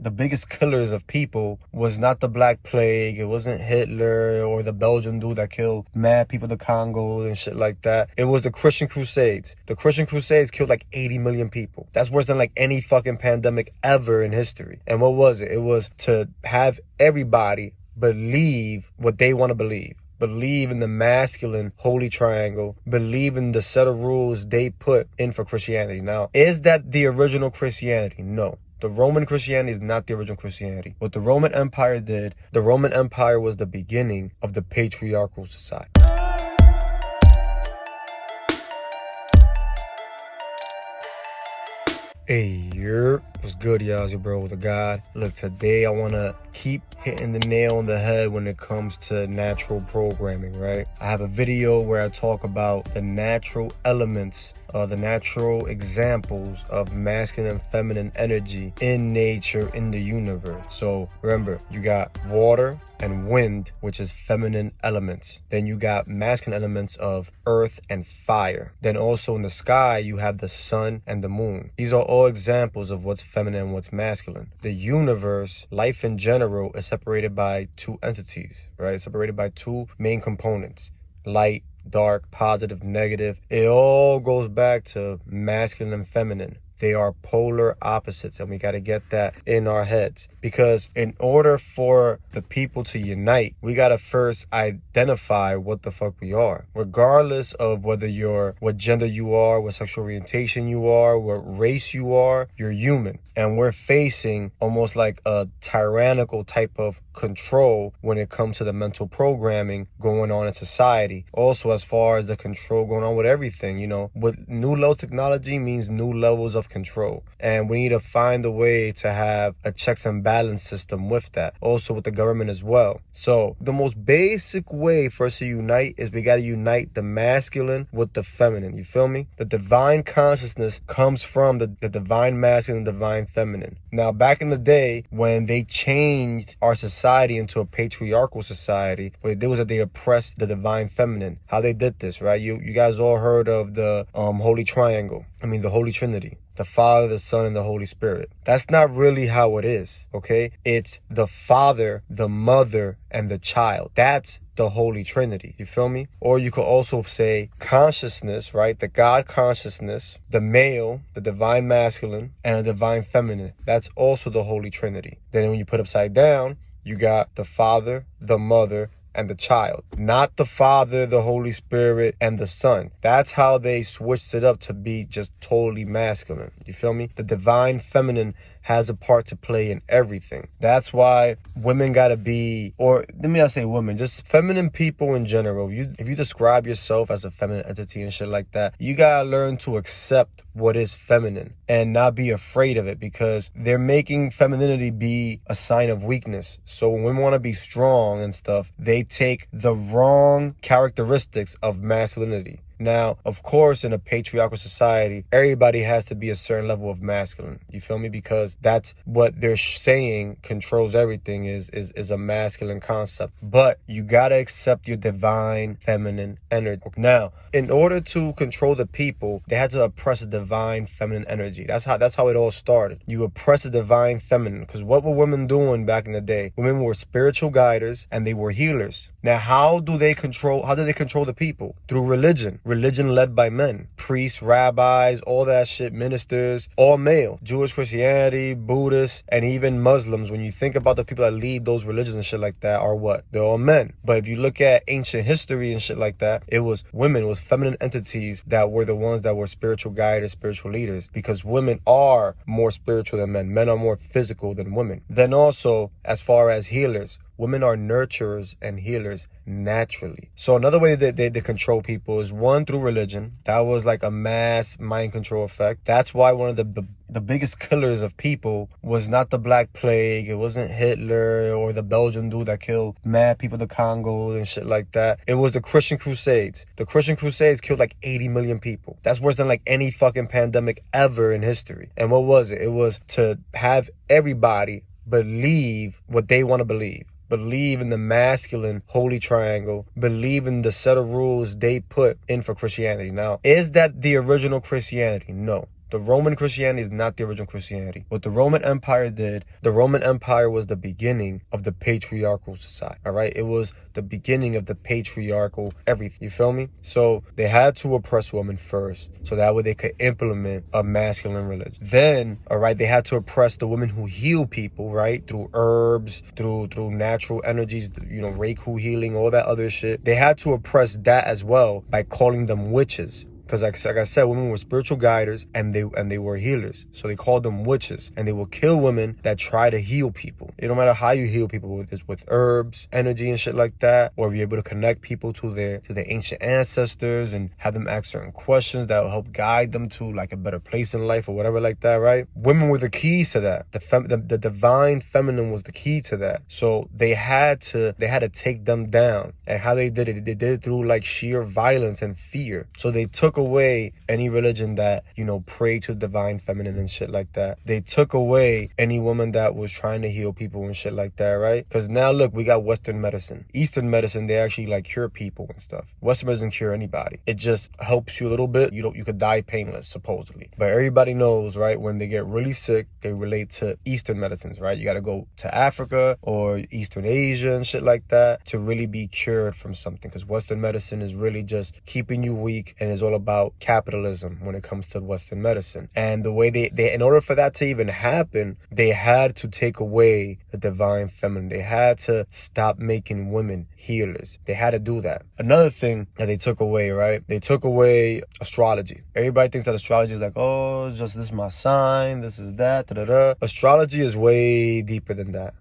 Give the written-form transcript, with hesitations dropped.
the biggest killers of people was not the Black Plague. It wasn't Hitler or the Belgian dude that killed mad people in the Congo and shit like that. It was the Christian Crusades. The Christian Crusades killed like 80 million people. That's worse than like any fucking pandemic ever in history. And what was it? It was to have everybody believe what they want to believe. Believe in the masculine holy triangle, believe in the set of rules they put in for Christianity. Now, is that the original Christianity? No. The Roman Christianity is not the original Christianity. What the Roman Empire did, the Roman Empire was the beginning of the patriarchal society. Hey, what's good, y'all? It's your bro with a God. Look, today I want to keep hitting the nail on the head when it comes to natural programming, right? I have a video where I talk about the natural elements, the natural examples of masculine and feminine energy in nature, in the universe. So remember, you got water and wind, which is feminine elements. Then you got masculine elements of earth and fire. Then also in the sky, you have the sun and the moon. These are all examples of what's feminine and what's masculine. The universe, life in general, is separated by two entities, right? It's separated by two main components: light, dark, positive, negative. It all goes back to masculine and feminine. They are polar opposites, and we got to get that in our heads. Because in order for the people to unite, we got to first identify what the fuck we are. Regardless of what gender you are, what sexual orientation you are, what race you are, you're human. And we're facing almost like a tyrannical type of control when it comes to the mental programming going on in society. Also, as far as the control going on with everything, with new levels of technology means new levels of control. And we need to find a way to have a checks and balance system with that. Also with the government as well. So the most basic way for us to unite is we got to unite the masculine with the feminine. You feel me? The divine consciousness comes from the divine masculine and divine feminine. Now, back in the day when they changed our society into a patriarchal society, what they did was that they oppressed the divine feminine. How they did this, right? You guys all heard of the Holy Triangle. The Holy Trinity. The Father, the Son, and the Holy Spirit. That's not really how it is, okay? It's the Father, the Mother, and the Child. That's the Holy Trinity. You feel me? Or you could also say consciousness, right? The God consciousness, the male, the divine masculine, and the divine feminine. That's also the Holy Trinity. Then when you put upside down, you got the Father, the Mother, and the Child. Not the Father, the Holy Spirit, and the Son. That's how they switched it up to be just totally masculine. You feel me? The divine feminine has a part to play in everything. That's why women gotta be, or let me not say women, just feminine people in general. If you describe yourself as a feminine entity and shit like that, you gotta learn to accept what is feminine and not be afraid of it, because they're making femininity be a sign of weakness. So when women want to be strong and stuff, they take the wrong characteristics of masculinity. Now, of course, in a patriarchal society, everybody has to be a certain level of masculine. You feel me? Because that's what they're saying controls everything is a masculine concept. But you gotta accept your divine feminine energy. Now, in order to control the people, they had to oppress the divine feminine energy. That's how it all started. You oppress the divine feminine. Because what were women doing back in the day? Women were spiritual guiders and they were healers. Now, how did they control the people? Through religion. Religion led by men. Priests, rabbis, all that shit, ministers, all male. Jewish, Christianity, Buddhists, and even Muslims. When you think about the people that lead those religions and shit like that are what? They're all men. But if you look at ancient history and shit like that, it was women, it was feminine entities that were the ones that were spiritual guides, spiritual leaders. Because women are more spiritual than men. Men are more physical than women. Then also, as far as healers, women are nurturers and healers naturally. So another way that they control people is one, through religion. That was like a mass mind control effect. That's why one of the biggest killers of people was not the Black Plague. It wasn't Hitler or the Belgian dude that killed mad people in the Congo and shit like that. It was the Christian Crusades. The Christian Crusades killed like 80 million people. That's worse than like any fucking pandemic ever in history. And what was it? It was to have everybody believe what they want to believe. Believe in the masculine holy triangle. Believe in the set of rules they put in for Christianity. Now, is that the original Christianity? No. The Roman Christianity is not the original Christianity. What the Roman Empire did, the Roman Empire was the beginning of the patriarchal society, all right? It was the beginning of the patriarchal everything, you feel me? So they had to oppress women first, so that way they could implement a masculine religion. Then, all right, they had to oppress the women who heal people, right? Through herbs, through natural energies, you know, Reiki healing, all that other shit. They had to oppress that as well by calling them witches. Because like I said, women were spiritual guiders and they were healers. So they called them witches, and they will kill women that try to heal people. It don't matter how you heal people with herbs, energy and shit like that, or if you're able to connect people to their ancient ancestors and have them ask certain questions that will help guide them to like a better place in life or whatever like that, right? Women were the keys to that. The divine feminine was the key to that. So they had to take them down. And how they did it through like sheer violence and fear. So they took away any religion that, you know, prayed to divine feminine and shit like that. They took away any woman that was trying to heal people and shit like that, right? Because now look, we got Western medicine. Eastern medicine, they actually like cure people and stuff. Western medicine doesn't cure anybody. It just helps you a little bit. You could die painless, supposedly. But everybody knows, right, when they get really sick, they relate to Eastern medicines, right? You got to go to Africa or Eastern Asia and shit like that to really be cured from something. Because Western medicine is really just keeping you weak, and it's all about capitalism when it comes to Western medicine. And the way they in order for that to even happen, they had to take away the divine feminine. They had to stop making women healers. They had to do that. Another thing that they took away, right? They took away astrology. Everybody thinks that astrology is like, oh, just this is my sign, this is that, da-da-da. Astrology is way deeper than that.